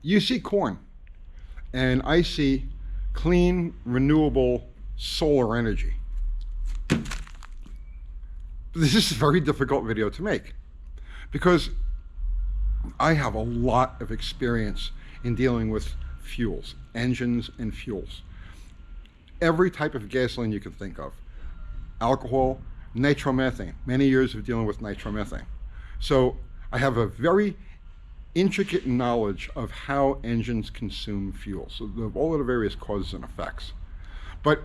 You see corn, and I see clean, renewable solar energy. This is a very difficult video to make because I have a lot of experience in dealing with fuels, engines and fuels. Every type of gasoline you can think of. Alcohol, nitromethane, many years of dealing with nitromethane. So I have a very intricate knowledge of how engines consume fuel, so of all of the various causes and effects. But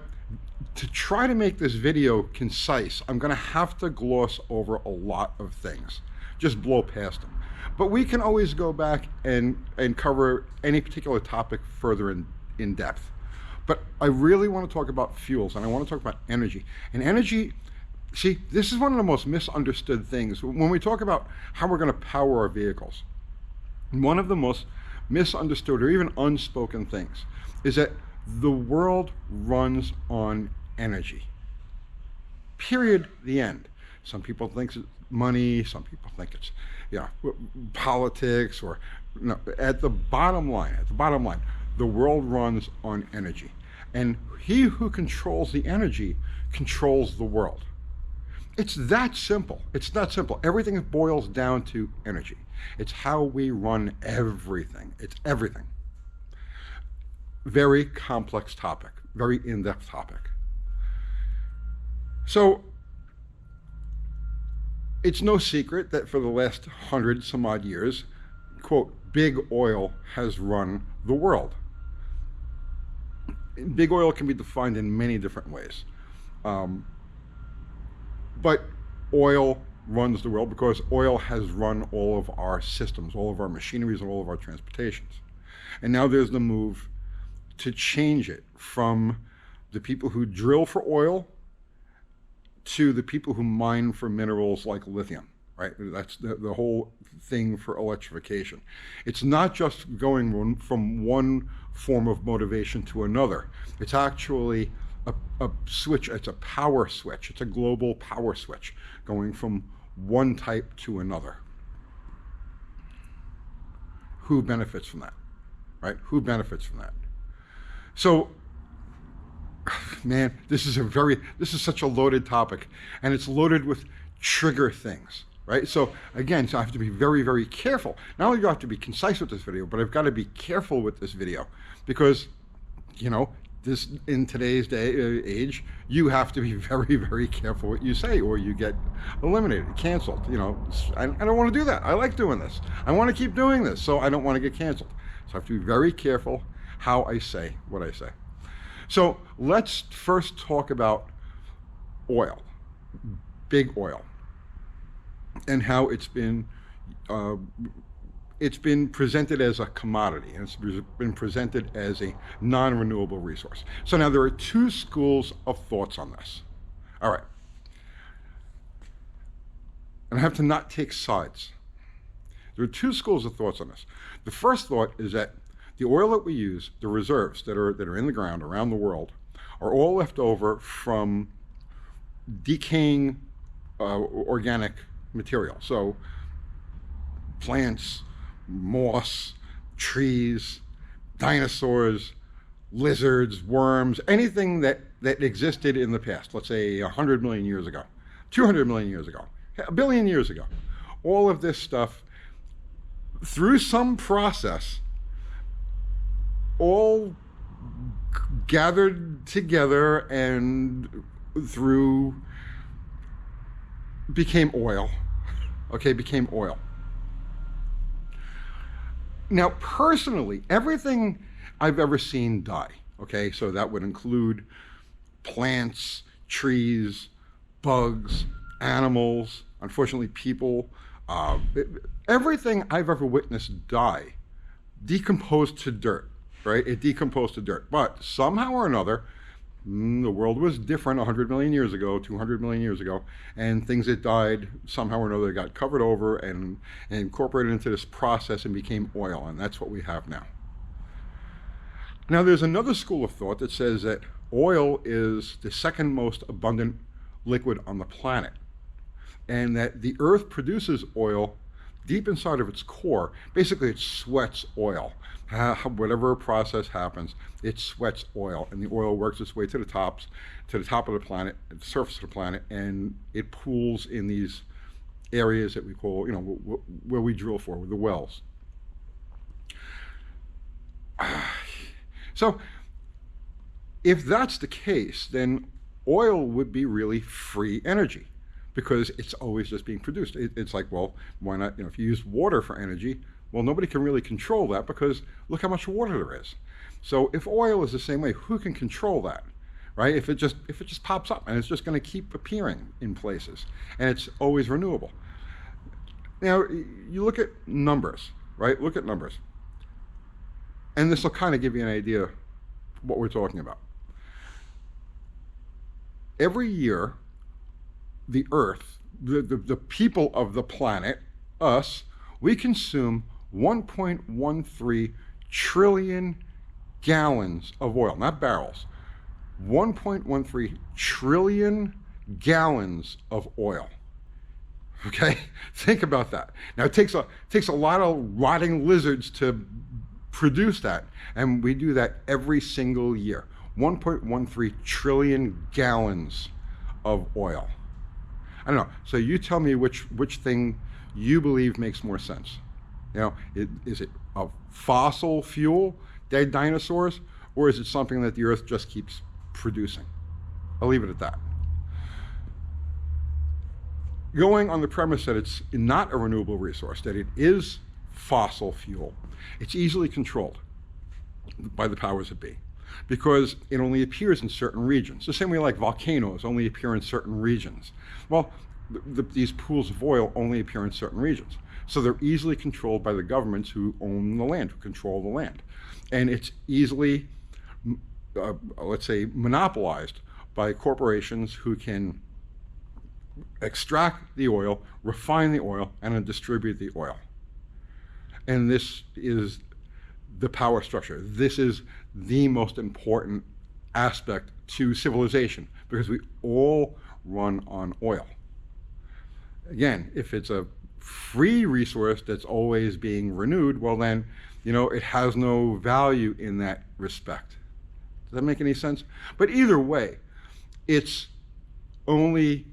to try to make this video concise, I'm going to have to gloss over a lot of things, just blow past them. But we can always go back and cover any particular topic further in depth. But I really want to talk about fuels, and I want to talk about energy. And energy, see, this is one of the most misunderstood things. When we talk about how we're going to power our vehicles, one of the most misunderstood or even unspoken things is that the world runs on energy. Period, the end. Some people think it's money, some people think it's, politics, or at the bottom line, the world runs on energy. And he who controls the energy controls the world. It's that simple. It's that simple. Everything boils down to energy. It's how we run everything. It's everything. Very complex topic, very in-depth topic. So it's no secret that for the last 100 some odd years, quote, big oil has run the world. Big oil can be defined in many different ways. But oil runs the world because oil has run all of our systems, all of our machineries, and all of our transportations. And now there's the move to change it from the people who drill for oil to the people who mine for minerals like lithium, right? That's the whole thing for electrification. It's not just going from one form of motivation to another. It's actually a switch, it's a power switch. It's a global power switch going from one type to another. Who benefits from that, right? Who benefits from that? So, man, this is such a loaded topic, and it's loaded with trigger things, right? So again, I have to be very, very careful. Not only do I have to be concise with this video, but I've got to be careful with this video because, this in today's age, you have to be very, very careful what you say, or you get eliminated, canceled. I don't want to do that. I like doing this. I want to keep doing this, so I don't want to get canceled. So I have to be very careful how I say what I say. So let's first talk about oil, big oil, and how it's been presented as a commodity, and it's been presented as a non-renewable resource. So now there are two schools of thoughts on this. All right. And I have to not take sides. There are two schools of thoughts on this. The first thought is that the oil that we use, the reserves that are in the ground around the world, are all left over from decaying organic material. So plants, moss, trees, dinosaurs, lizards, worms, anything that existed in the past, let's say 100 million years ago, 200 million years ago, a billion years ago. All of this stuff, through some process, all gathered together and became oil. Okay, became oil. Now, personally, everything I've ever seen die, okay, so that would include plants, trees, bugs, animals, unfortunately people, everything I've ever witnessed die, decomposed to dirt. Right? It decomposed to dirt. But somehow or another, the world was different 100 million years ago, 200 million years ago, and things that died somehow or another got covered over and incorporated into this process and became oil, and that's what we have now. Now, there's another school of thought that says that oil is the second most abundant liquid on the planet, and that the Earth produces oil deep inside of its core, basically it sweats oil. Whatever process happens, it sweats oil, and the oil works its way to the top of the planet, the surface of the planet, and it pools in these areas that we call, where we drill for, with the wells. So, if that's the case, then oil would be really free energy, because it's always just being produced. It's like, well, why not? If you use water for energy, well, nobody can really control that, because look how much water there is. So if oil is the same way, who can control that, right? If it just pops up and it's just going to keep appearing in places, and it's always renewable. Now you look at numbers, right? Look at numbers, and this will kind of give you an idea of what we're talking about. Every year, the Earth, the people of the planet, us, we consume 1.13 trillion gallons of oil, not barrels. 1.13 trillion gallons of oil. Okay, think about that. Now it takes a lot of rotting lizards to produce that, and we do that every single year. 1.13 trillion gallons of oil. I don't know. So you tell me which thing you believe makes more sense. Is it a fossil fuel, dead dinosaurs, or is it something that the Earth just keeps producing? I'll leave it at that. Going on the premise that it's not a renewable resource, that it is fossil fuel, it's easily controlled by the powers that be, because it only appears in certain regions. The same way like volcanoes only appear in certain regions. Well, these pools of oil only appear in certain regions. So they're easily controlled by the governments who own the land, who control the land. And it's easily, let's say, monopolized by corporations who can extract the oil, refine the oil, and then distribute the oil. And this is the power structure. This is the most important aspect to civilization, because we all run on oil. Again, if it's a free resource that's always being renewed, well then, it has no value in that respect. Does that make any sense? But either way, it's only,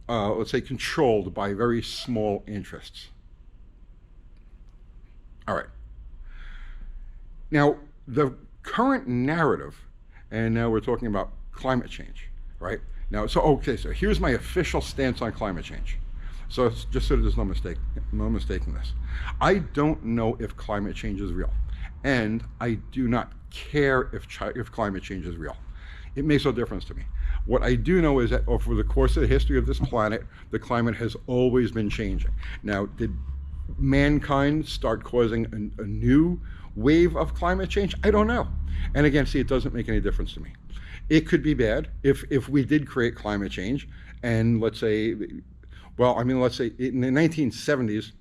let's say, controlled by very small interests. All right. Now, the current narrative, and now we're talking about climate change, right? Now, so here's my official stance on climate change. So just so there's no mistaking this. I don't know if climate change is real, and I do not care if climate change is real. It makes no difference to me. What I do know is that over the course of the history of this planet, the climate has always been changing. Now, did mankind start causing a new wave of climate change? I don't know. And again, see, it doesn't make any difference to me. It could be bad if we did create climate change, and let's say in the 1970s,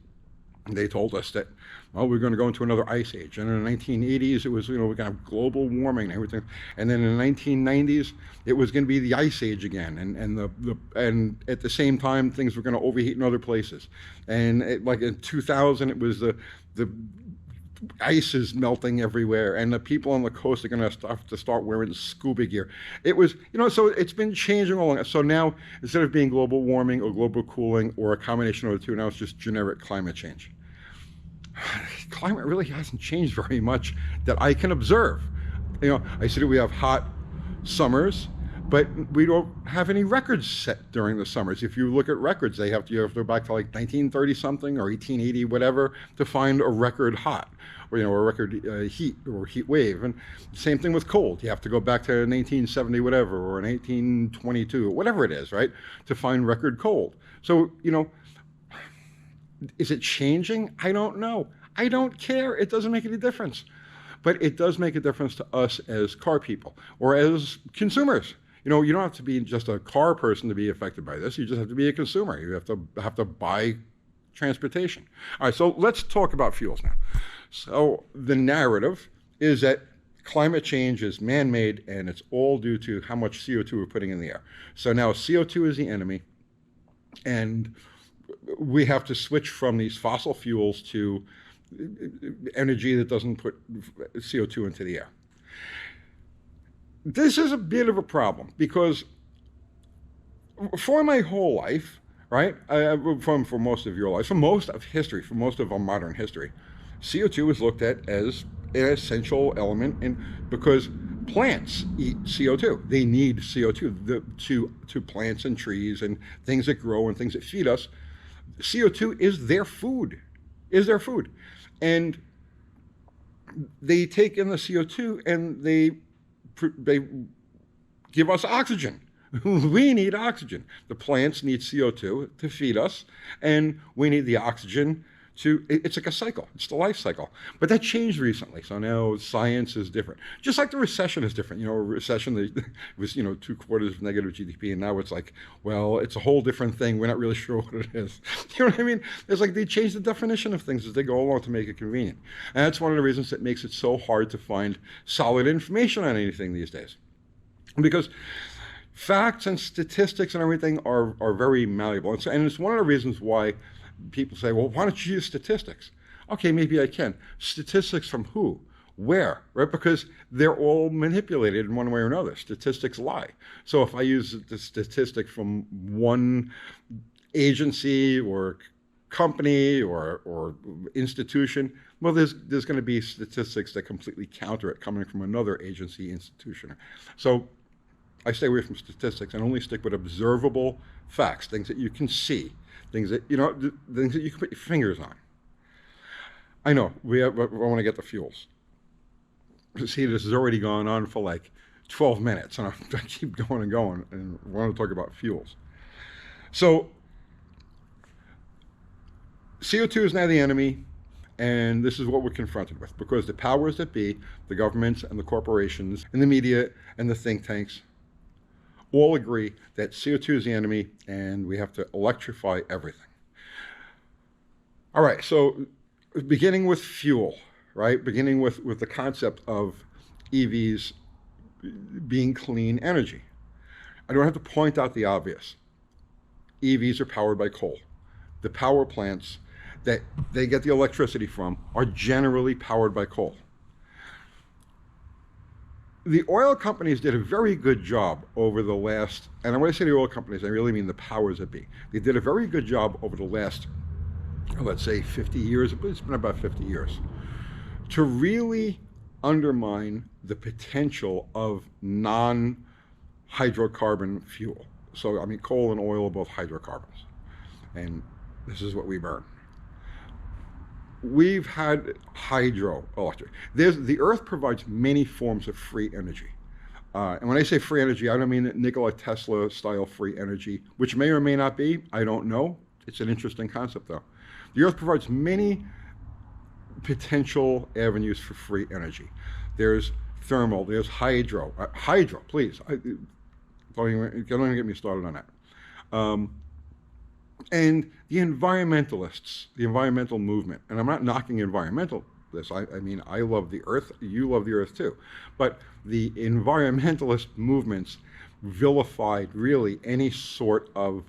they told us that, well, we're going to go into another ice age. And in the 1980s, it was, we're going to have global warming and everything. And then in the 1990s, it was going to be the ice age again. And at the same time, things were going to overheat in other places. And like in 2000, it was the ice is melting everywhere, and the people on the coast are going to have to start wearing scuba gear. It was, so it's been changing all along. So now, instead of being global warming or global cooling or a combination of the two, now it's just generic climate change. Climate really hasn't changed very much that I can observe. I said we have hot summers, but we don't have any records set during the summers. If you look at records, you have to go back to like 1930 something or 1880, whatever, to find a record hot, or a record heat or heat wave. And same thing with cold. You have to go back to 1970 whatever, or 1922, whatever it is, right, to find record cold. So, is it changing? I don't know. I don't care. It doesn't make any difference. But it does make a difference to us as car people or as consumers. You don't have to be just a car person to be affected by this. You just have to be a consumer. You have to buy transportation. All right, so let's talk about fuels now. So the narrative is that climate change is man-made, and it's all due to how much CO2 we're putting in the air. So now CO2 is the enemy, and we have to switch from these fossil fuels to energy that doesn't put CO2 into the air. This is a bit of a problem because for my whole life, right, for most of your life, for most of history, for most of our modern history, CO2 is looked at as an essential element because plants eat CO2. They need CO2 to plants and trees and things that grow and things that feed us. CO2 is their food, And they take in the CO2 and they give us oxygen. We need oxygen. The plants need CO2 to feed us, and we need the oxygen it's like a cycle. It's the life cycle. But that changed recently. So now science is different. Just like the recession is different. A recession was, 2/4 negative GDP, and now it's like, well, it's a whole different thing. We're not really sure what it is. You know what I mean? It's like they change the definition of things as they go along to make it convenient. And that's one of the reasons that makes it so hard to find solid information on anything these days. Because facts and statistics and everything are very malleable. And it's one of the reasons why people say, well, why don't you use statistics? Okay, maybe I can. Statistics from who? Where? Right? Because they're all manipulated in one way or another. Statistics lie. So if I use the statistic from one agency or company or institution, well, there's going to be statistics that completely counter it coming from another agency, institution. So I stay away from statistics and only stick with observable facts, things that you can see, things that things that you can put your fingers on. I know I want to get the fuels. See, this has already gone on for like 12 minutes, and I keep going and going, and I want to talk about fuels. So CO2 is now the enemy, and this is what we're confronted with, because the powers that be, the governments and the corporations and the media and the think tanks, all agree that CO2 is the enemy and we have to electrify everything. All right, so beginning with fuel, right? Beginning with the concept of EVs being clean energy. I don't have to point out the obvious. EVs are powered by coal. The power plants that they get the electricity from are generally powered by coal. The oil companies did a very good job over the last, and when I say the oil companies, I really mean the powers that be. They did a very good job over the last, let's say 50 years, but it's been about 50 years, to really undermine the potential of non-hydrocarbon fuel. So, I mean, coal and oil are both hydrocarbons, and this is what we burn. We've had hydroelectric. The Earth provides many forms of free energy. And when I say free energy, I don't mean Nikola Tesla style free energy, which may or may not be. I don't know. It's an interesting concept, though. The Earth provides many potential avenues for free energy. There's thermal, there's hydro. Hydro, please. Don't even get me started on that. And the environmentalists, the environmental movement, and I'm not knocking environmentalists. I mean, I love the Earth. You love the Earth too. But the environmentalist movements vilified really any sort of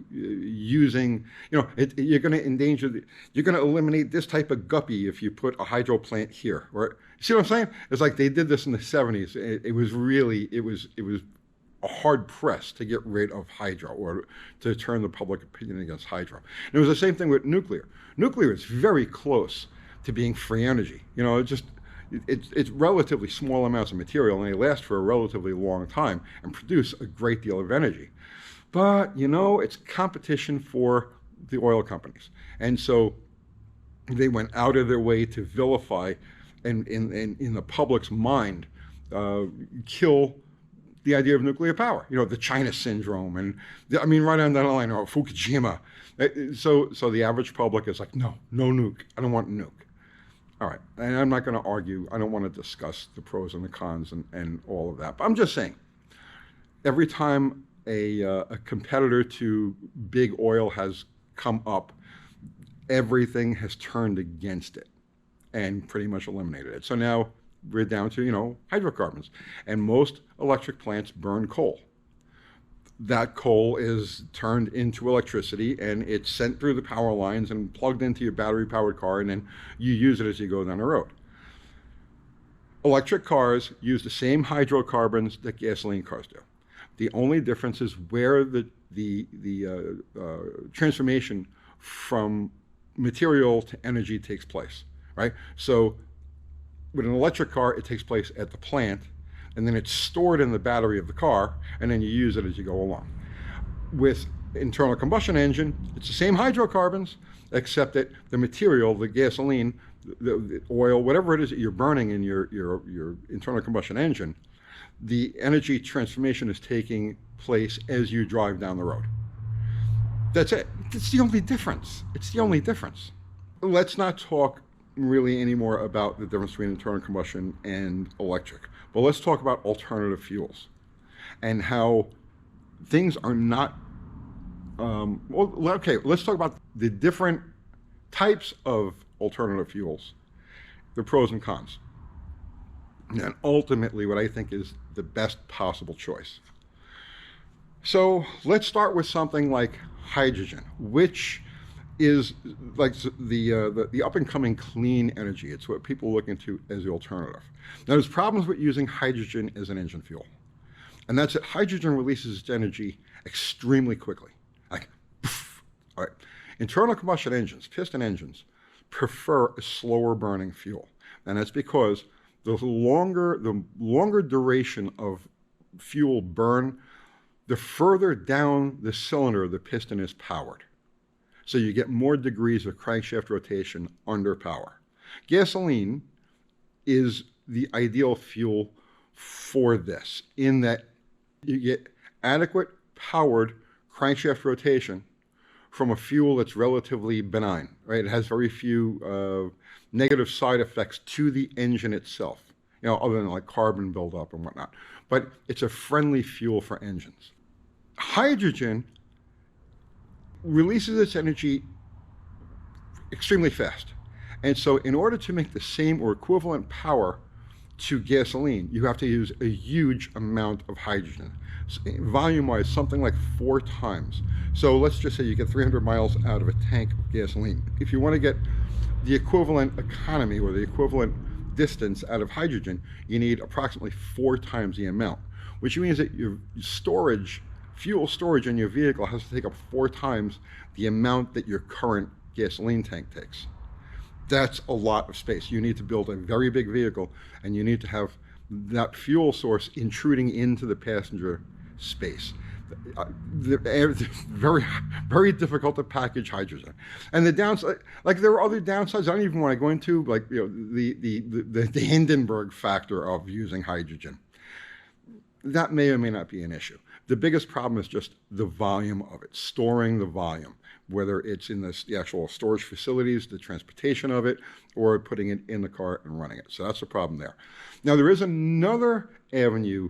using, you're going to endanger, you're going to eliminate this type of guppy if you put a hydro plant here. Right? See what I'm saying? It's like they did this in the 70s. It was a hard press to get rid of hydro or to turn the public opinion against hydro. And it was the same thing with nuclear. Nuclear is very close to being free energy. It's relatively small amounts of material, and they last for a relatively long time and produce a great deal of energy. But, it's competition for the oil companies. And so they went out of their way to vilify and in the public's mind, kill the idea of nuclear power, the China syndrome, and right on that line, Fukushima. So the average public is like, no nuke. I don't want a nuke. All right, and I'm not going to argue. I don't want to discuss the pros and the cons and all of that. But I'm just saying, every time a competitor to big oil has come up, everything has turned against it and pretty much eliminated it. So now we're down to, hydrocarbons. And most electric plants burn coal. that coal is turned into electricity and it's sent through the power lines and plugged into your battery powered car, and then you use it as you go down the road. Electric cars use the same hydrocarbons that gasoline cars do. The only difference is where the transformation from material to energy takes place, right? So with an electric car, it takes place at the plant, and then it's stored in the battery of the car, and then you use it as you go along. With internal combustion engine, it's the same hydrocarbons, except that the material, the gasoline, the oil, whatever it is that you're burning in your internal combustion engine, the energy transformation is taking place as you drive down the road. That's it. It's the only difference. It's the only difference. Let's not talk really anymore about the difference between internal combustion and electric, but let's talk about alternative fuels and how things are not, okay, let's talk about the different types of alternative fuels, the pros and cons, and ultimately what I think is the best possible choice. So let's start with something like hydrogen, which is like the up-and-coming clean energy. It's what people look into as the alternative. Now, there's problems with using hydrogen as an engine fuel, and that's that hydrogen releases its energy extremely quickly, like poof. All right. Internal combustion engines, piston engines, prefer a slower burning fuel, and that's because the longer duration of fuel burn, the further down the cylinder the piston is powered. So you get more degrees of crankshaft rotation under power. Gasoline is the ideal fuel for this, in that you get adequate powered crankshaft rotation from a fuel that's relatively benign, right? It has very few negative side effects to the engine itself, other than like carbon buildup and whatnot. But it's a friendly fuel for engines. Hydrogen releases its energy extremely fast. And so in order to make the same or equivalent power to gasoline, you have to use a huge amount of hydrogen. Volume-wise, something like 4 times. So let's just say you get 300 miles out of a tank of gasoline. If you want to get the equivalent economy or the equivalent distance out of hydrogen, you need approximately 4 times the amount, which means that your fuel storage in your vehicle has to take up 4 times the amount that your current gasoline tank takes. That's a lot of space. You need to build a very big vehicle, and you need to have that fuel source intruding into the passenger space. Very, very difficult to package hydrogen. And the downside, like there are other downsides I don't even want to go into, like the Hindenburg factor of using hydrogen. That may or may not be an issue. The biggest problem is just the volume of it, storing the volume, whether it's in the actual storage facilities, the transportation of it, or putting it in the car and running it. So that's the problem there. Now, there is another avenue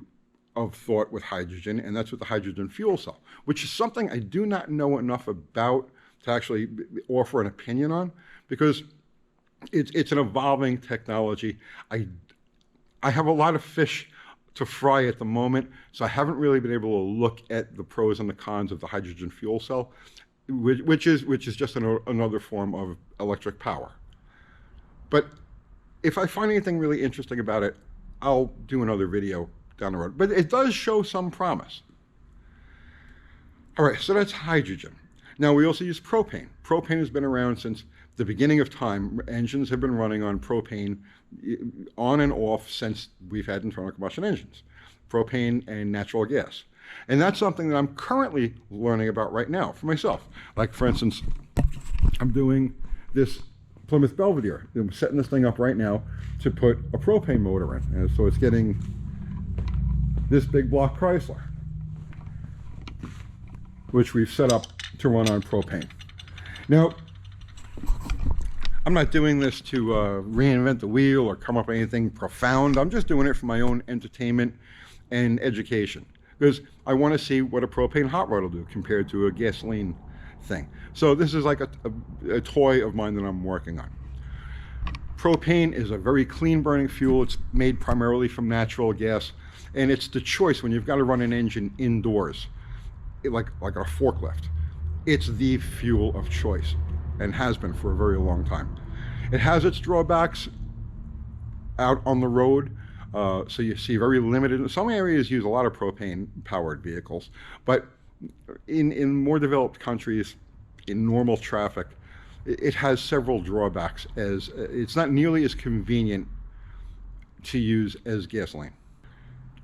of thought with hydrogen, and that's with the hydrogen fuel cell, which is something I do not know enough about to actually offer an opinion on, because it's an evolving technology. I have a lot of fish to fry at the moment, so I haven't really been able to look at the pros and the cons of the hydrogen fuel cell, which is just another form of electric power. But if I find anything really interesting about it, I'll do another video down the road. But it does show some promise. All right, so that's hydrogen. Now, we also use propane. Propane has been around since the beginning of time. Engines have been running on propane on and off since we've had internal combustion engines, propane and natural gas. And that's something that I'm currently learning about right now for myself. Like, for instance, I'm doing this Plymouth Belvedere. I'm setting this thing up right now to put a propane motor in. And so it's getting this big block Chrysler, which we've set up to run on propane. Now, I'm not doing this to reinvent the wheel or come up with anything profound. I'm just doing it for my own entertainment and education, because I want to see what a propane hot rod will do compared to a gasoline thing. So this is like a toy of mine that I'm working on. Propane is a very clean burning fuel. It's made primarily from natural gas, and it's the choice when you've got to run an engine indoors. like a forklift. It's the fuel of choice and has been for a very long time. It has its drawbacks out on the road. So you see very limited, some areas use a lot of propane powered vehicles, but in more developed countries, in normal traffic, it has several drawbacks, as it's not nearly as convenient to use as gasoline.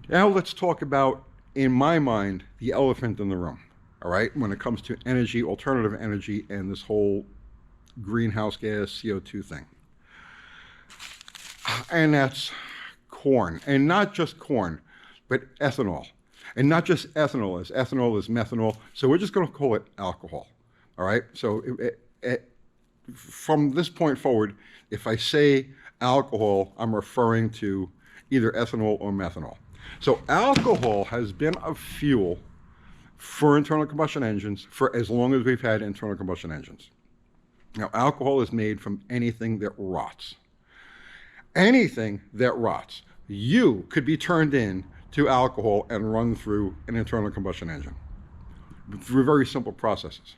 Now let's talk about, in my mind, the elephant in the room, all right, when it comes to energy, alternative energy, and this whole greenhouse gas CO2 thing. And that's corn, and not just corn, but ethanol. And not just ethanol, as ethanol is methanol, so we're just going to call it alcohol, all right? So from this point forward, if I say alcohol, I'm referring to either ethanol or methanol. So alcohol has been a fuel for internal combustion engines for as long as we've had internal combustion engines. Now, alcohol is made from anything that rots. Anything that rots. You could be turned in to alcohol and run through an internal combustion engine through very simple processes.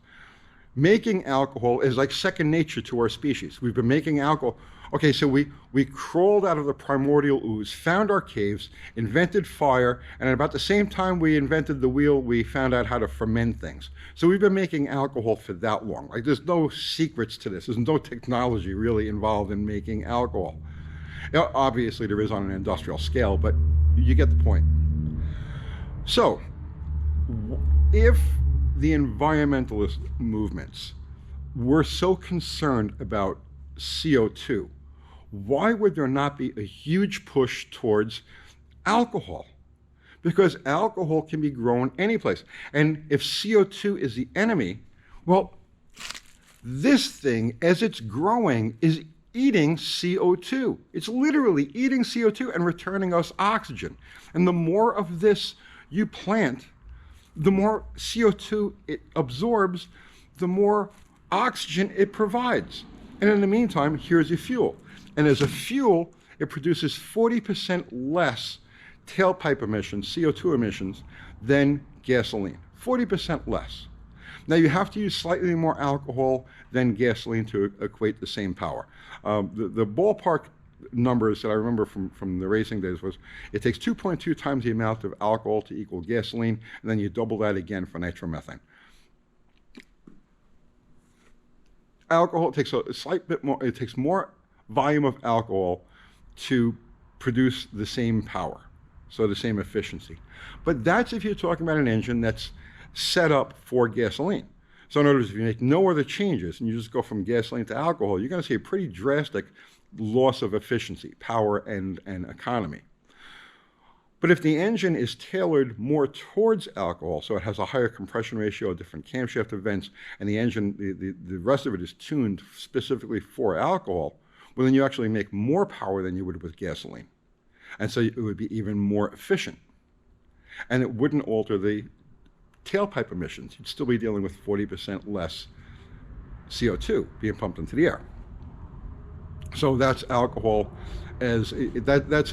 Making alcohol is like second nature to our species. We've been making alcohol. Okay, so we crawled out of the primordial ooze, found our caves, invented fire, and at about the same time we invented the wheel, we found out how to ferment things. So we've been making alcohol for that long. Like, there's no secrets to this. There's no technology really involved in making alcohol. Now, obviously there is on an industrial scale, but you get the point. So if the environmentalist movements were so concerned about CO2, why would there not be a huge push towards alcohol? Because alcohol can be grown any place. And if CO2 is the enemy, well, this thing, as it's growing, is eating CO2. It's literally eating CO2 and returning us oxygen. And the more of this you plant, the more CO2 it absorbs, the more oxygen it provides. And in the meantime, here's your fuel. And as a fuel, it produces 40% less tailpipe emissions, CO2 emissions, than gasoline. 40% less. Now, you have to use slightly more alcohol than gasoline to equate the same power. The ballpark numbers that I remember from the racing days was it takes 2.2 times the amount of alcohol to equal gasoline, and then you double that again for nitromethane. Alcohol takes a slight bit more, it takes more volume of alcohol to produce the same power, so the same efficiency. But that's if you're talking about an engine that's set up for gasoline. So in other words, if you make no other changes and you just go from gasoline to alcohol, you're going to see a pretty drastic loss of efficiency, power, and economy. But if the engine is tailored more towards alcohol, so it has a higher compression ratio, different camshaft events, and the engine, the rest of it is tuned specifically for alcohol, well, then you actually make more power than you would with gasoline. And so it would be even more efficient. And it wouldn't alter the tailpipe emissions. You'd still be dealing with 40% less CO2 being pumped into the air. So that's alcohol as that's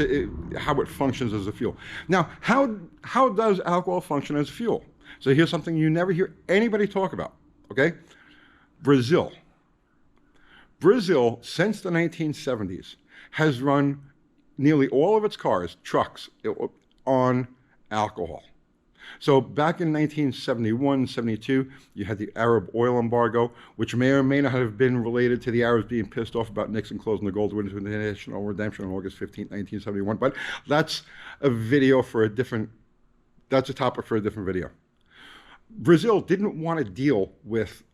how it functions as a fuel. Now, how does alcohol function as fuel? So here's something you never hear anybody talk about, okay? Brazil. Brazil, since the 1970s, has run nearly all of its cars, trucks, on alcohol. So back in 1971, 72, you had the Arab oil embargo, which may or may not have been related to the Arabs being pissed off about Nixon closing the gold window to international redemption on August 15, 1971. But that's a video for a different, that's a topic for a different video. Brazil didn't want to deal with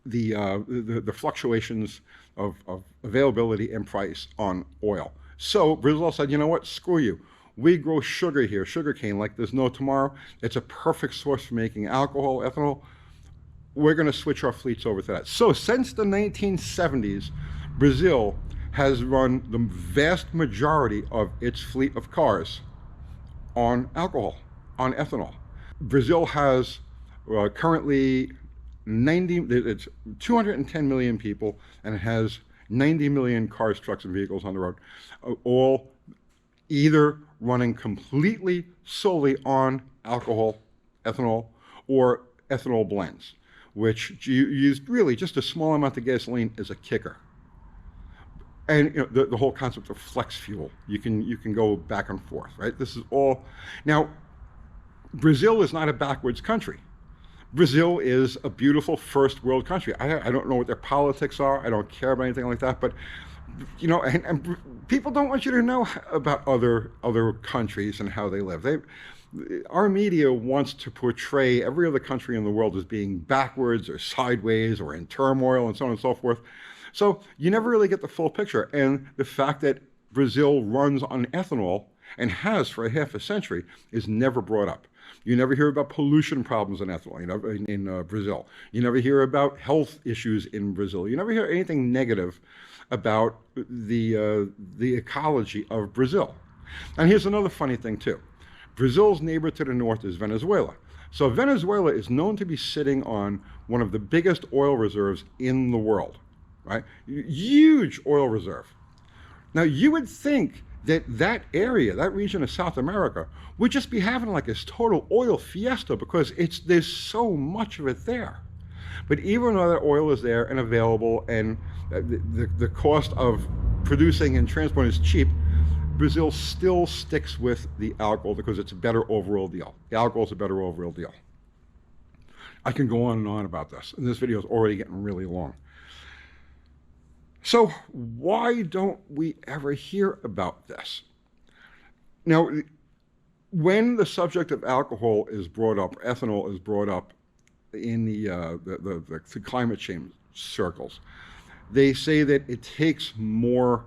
the fluctuations of availability and price on oil. So Brazil said, you know what, screw you. We grow sugar here, sugarcane, like there's no tomorrow. It's a perfect source for making alcohol, ethanol. We're going to switch our fleets over to that. So since the 1970s, Brazil has run the vast majority of its fleet of cars on alcohol, on ethanol. Brazil has currently it's 210 million people, and it has 90 million cars, trucks, and vehicles on the road, all either running completely solely on alcohol ethanol, or ethanol blends, which use really just a small amount of gasoline as a kicker. And the whole concept of flex fuel, you can go back and forth, right? This is all. Now, Brazil is not a backwards country. Brazil is a beautiful first world country. I don't know what their politics are. I don't care about anything like that. But and people don't want you to know about other countries and how they live. Our media wants to portray every other country in the world as being backwards or sideways or in turmoil and so on and so forth. So you never really get the full picture. And the fact that Brazil runs on ethanol and has for a half a century is never brought up. You never hear about pollution problems in ethanol, in Brazil. You never hear about health issues in Brazil. You never hear anything negative about the ecology of Brazil. And here's another funny thing too. Brazil's neighbor to the north is Venezuela. So Venezuela is known to be sitting on one of the biggest oil reserves in the world, right? Huge oil reserve. Now you would think that area, that region of South America, would just be having like this total oil fiesta because there's so much of it there. But even though that oil is there and available and the cost of producing and transporting is cheap, Brazil still sticks with the alcohol because it's a better overall deal. The alcohol is a better overall deal. I can go on and on about this, and this video is already getting really long. So why don't we ever hear about this? Now, when the subject of alcohol is brought up, ethanol is brought up in the climate change circles, they say that it takes more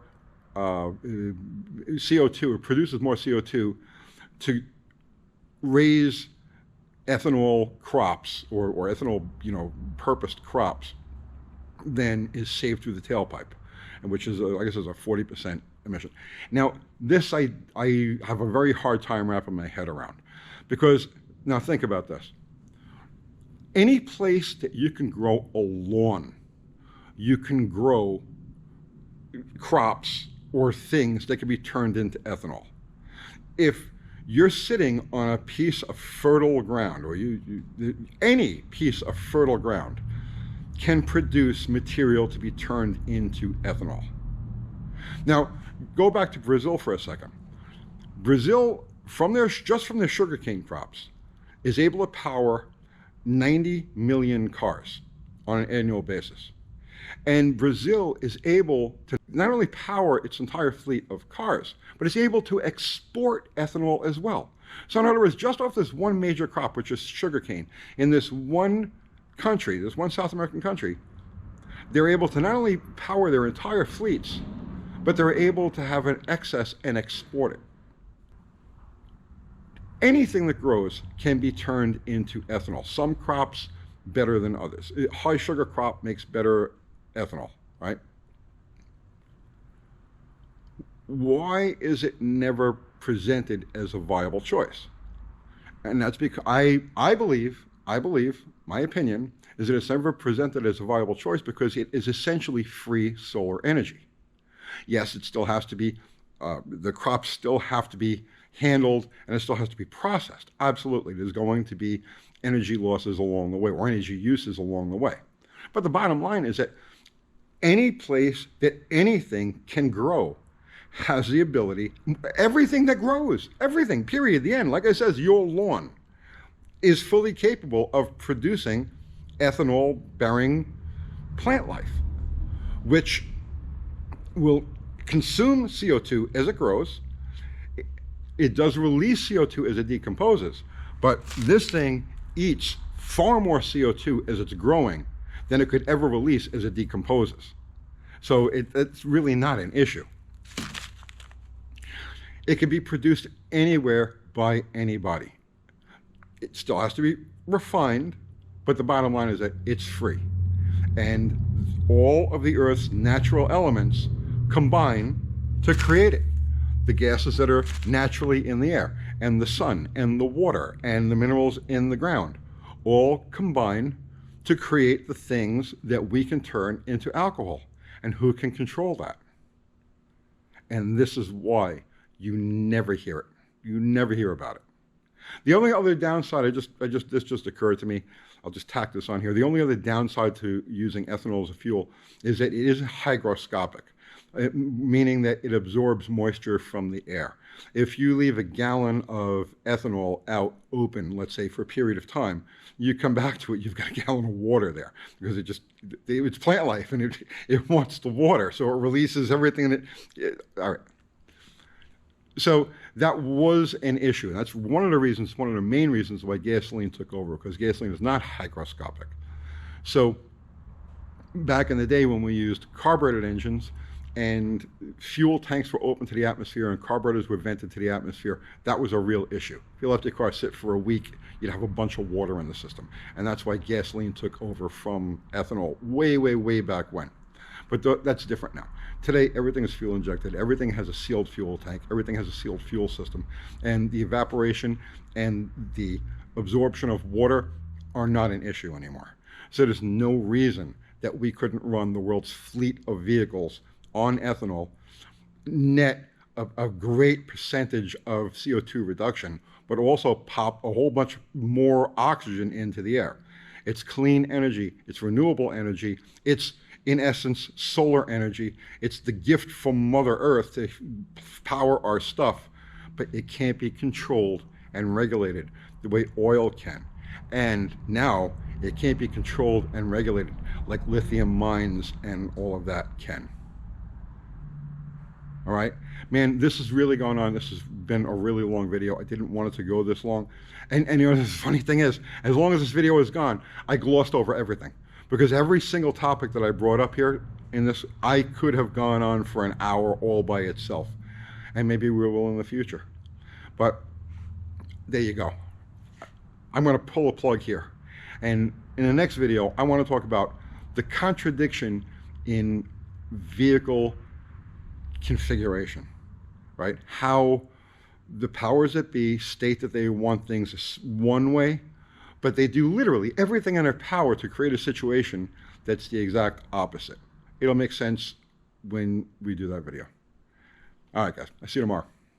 CO2, it produces more CO2 to raise ethanol crops or ethanol, purposed crops than is saved through the tailpipe, and which is, I guess, is a 40% emission. Now, this I have a very hard time wrapping my head around, because now think about this. Any place that you can grow a lawn, you can grow crops or things that can be turned into ethanol. If you're sitting on a piece of fertile ground, or any piece of fertile ground can produce material to be turned into ethanol. Now, go back to Brazil for a second. Brazil, just from their sugarcane crops, is able to power 90 million cars on an annual basis. And Brazil is able to not only power its entire fleet of cars, but is able to export ethanol as well. So in other words, just off this one major crop, which is sugarcane, in this one country, this one South American country, they're able to not only power their entire fleets, but they're able to have an excess and export it. Anything that grows can be turned into ethanol. Some crops better than others. A high sugar crop makes better ethanol, right? Why is it never presented as a viable choice? And that's because I believe, my opinion, is that it's never presented as a viable choice because it is essentially free solar energy. Yes, it still has to be, the crops still have to be handled and it still has to be processed. Absolutely, there's going to be energy losses along the way or energy uses along the way. But the bottom line is that any place that anything can grow has the ability, everything that grows, everything, period, the end, like I said, your lawn is fully capable of producing ethanol-bearing plant life, which will consume CO2 as it grows. It does release CO2 as it decomposes, but this thing eats far more CO2 as it's growing than it could ever release as it decomposes. So it's really not an issue. It can be produced anywhere by anybody. It still has to be refined, but the bottom line is that it's free. And all of the Earth's natural elements combine to create it. The gases that are naturally in the air, and the sun, and the water, and the minerals in the ground, all combine to create the things that we can turn into alcohol. And who can control that? And this is why you never hear it. You never hear about it. The only other downside, this just occurred to me. I'll just tack this on here. The only other downside to using ethanol as a fuel is that it is hygroscopic, meaning that it absorbs moisture from the air. If you leave a gallon of ethanol out open, let's say for a period of time, you come back to it, you've got a gallon of water there because it's plant life and it wants the water. So it releases everything all right. So that was an issue. And that's one of the main reasons why gasoline took over, because gasoline is not hygroscopic. So back in the day when we used carbureted engines and fuel tanks were open to the atmosphere and carburetors were vented to the atmosphere, that was a real issue. If you let your car sit for a week, you'd have a bunch of water in the system. And that's why gasoline took over from ethanol way, way, way back when. But that's different now. Today, everything is fuel injected. Everything has a sealed fuel tank. Everything has a sealed fuel system. And the evaporation and the absorption of water are not an issue anymore. So there's no reason that we couldn't run the world's fleet of vehicles on ethanol, net a great percentage of CO2 reduction, but also pop a whole bunch more oxygen into the air. It's clean energy. It's renewable energy. It's, in essence, solar energy. It's the gift from Mother Earth to power our stuff, but it can't be controlled and regulated the way oil can. And now it can't be controlled and regulated like lithium mines and all of that can. All right, man, this has really gone on. This has been a really long video. I didn't want it to go this long. And you know, the funny thing is, as long as this video is gone, I glossed over everything. Because every single topic that I brought up here in this, I could have gone on for an hour all by itself. And maybe we will in the future. But there you go. I'm going to pull a plug here. And in the next video, I want to talk about the contradiction in vehicle configuration, right? How the powers that be state that they want things one way, but they do literally everything in their power to create a situation that's the exact opposite. It'll make sense when we do that video. All right, guys, I'll see you tomorrow.